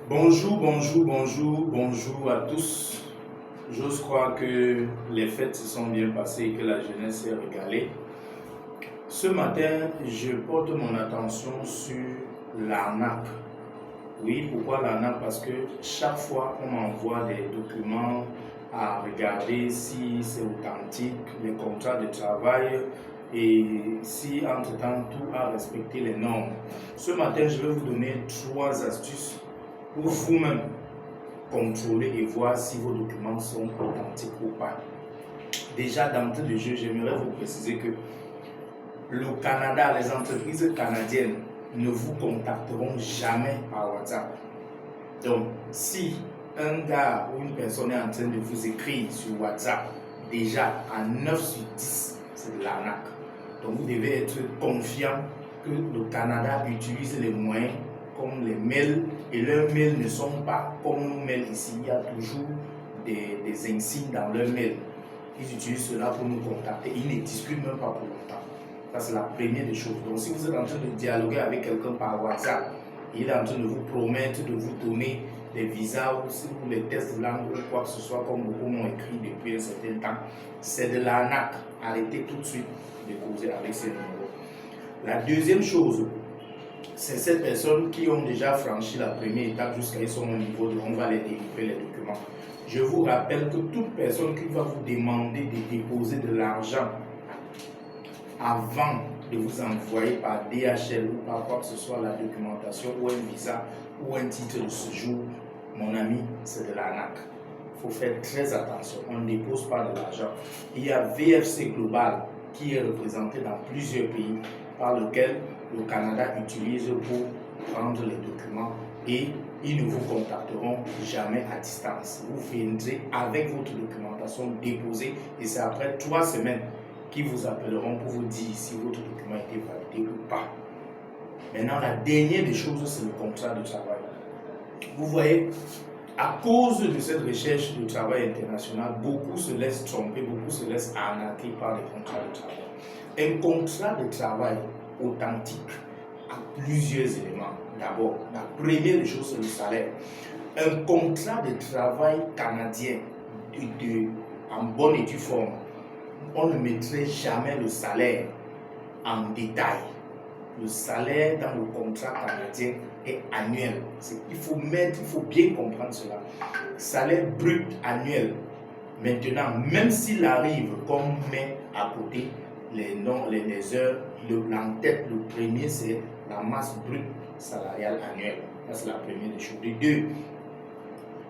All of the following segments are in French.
Bonjour à tous. J'ose croire que les fêtes se sont bien passées et que la jeunesse s'est régalée. Ce matin, je porte mon attention sur l'arnaque. Oui, pourquoi l'arnaque? Parce que chaque fois on m'envoie des documents à regarder si c'est authentique, les contrats de travail et si entre-temps tout a respecté les normes. Ce matin, je vais vous donner 3 astuces pour vous-même contrôler et voir si vos documents sont authentiques ou pas. Déjà, d'entrée de jeu, j'aimerais vous préciser que le Canada, les entreprises canadiennes ne vous contacteront jamais par WhatsApp. Donc, si un gars ou une personne est en train de vous écrire sur WhatsApp, déjà à 9 sur 10, c'est de l'arnaque. Donc, vous devez être confiant que le Canada utilise les moyens comme les mails, et leurs mails ne sont pas comme nos mails ici. Il y a toujours des insignes dans leurs mails. Ils utilisent cela pour nous contacter. Ils ne discutent même pas pour longtemps. Ça, c'est la première des choses. Donc, si vous êtes en train de dialoguer avec quelqu'un par WhatsApp, il est en train de vous promettre de vous donner des visas ou les tests de langue ou quoi que ce soit, comme beaucoup m'ont écrit depuis un certain temps, c'est de l'arnaque. Arrêtez tout de suite de causer avec ces numéros. La deuxième chose, c'est ces personnes qui ont déjà franchi la première étape jusqu'à ils sont au niveau de on va les délivrer les documents. Je vous rappelle que toute personne qui va vous demander de déposer de l'argent avant de vous envoyer par DHL ou par quoi que ce soit la documentation ou un visa ou un titre de séjour, mon ami, c'est de l'arnaque. Il faut faire très attention, on ne dépose pas de l'argent. Il y a VFC Global qui est représenté dans plusieurs pays par lequel le Canada utilise pour prendre les documents et ils ne vous contacteront jamais à distance. Vous viendrez avec votre documentation déposée et c'est après 3 semaines qu'ils vous appelleront pour vous dire si votre document a été validé ou pas. Maintenant, la dernière des choses, c'est le contrat de travail. Vous voyez, à cause de cette recherche de travail international, beaucoup se laissent tromper, beaucoup se laissent arnaquer par les contrats de travail. Un contrat de travail authentique a plusieurs éléments. D'abord, la première des choses, c'est le salaire. Un contrat de travail canadien en bonne et due forme, on ne mettrait jamais le salaire en détail. Le salaire dans le contrat canadien est annuel. Il faut bien comprendre cela. Salaire brut annuel. Maintenant, même s'il arrive qu'on met à côté les noms, les heures, l'en-tête, le premier, c'est la masse brute salariale annuelle. Ça, c'est la première des choses. De deux,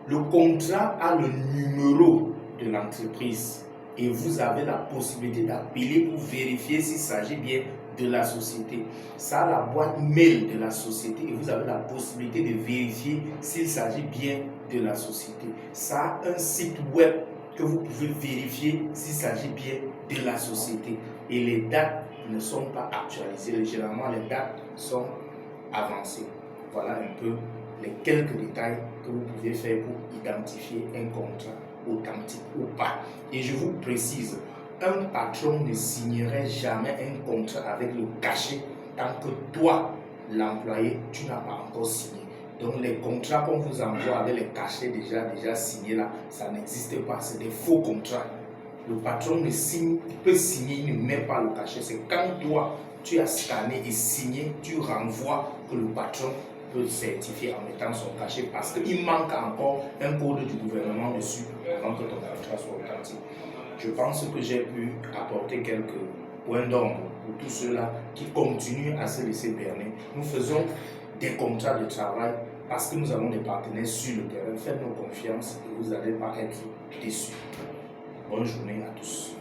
le contrat a le numéro de l'entreprise et vous avez la possibilité d'appeler pour vérifier s'il s'agit bien de la société. Ça a la boîte mail de la société et vous avez la possibilité de vérifier s'il s'agit bien de la société. Ça a un site web que vous pouvez vérifier s'il s'agit bien de la société. Et les dates ne sont pas actualisées. Généralement, les dates sont avancées. Voilà un peu les quelques détails que vous pouvez faire pour identifier un contrat authentique ou pas. Et je vous précise, un patron ne signerait jamais un contrat avec le cachet tant que toi, l'employé, tu n'as pas encore signé. Donc les contrats qu'on vous envoie avec les cachets déjà signés là, ça n'existe pas, c'est des faux contrats. Le patron ne signe, il peut signer, il ne met pas le cachet. C'est quand toi, tu as scanné et signé, tu renvoies que le patron peut certifier en mettant son cachet parce qu'il manque encore un code du gouvernement dessus avant que ton contrat soit authentique. Je pense que j'ai pu apporter quelques points d'ombre pour tous ceux-là qui continuent à se laisser berner. Nous faisons des contrats de travail parce que nous avons des partenaires sur le terrain. Faites-nous confiance et vous n'allez pas être déçus. Bonne journée à tous.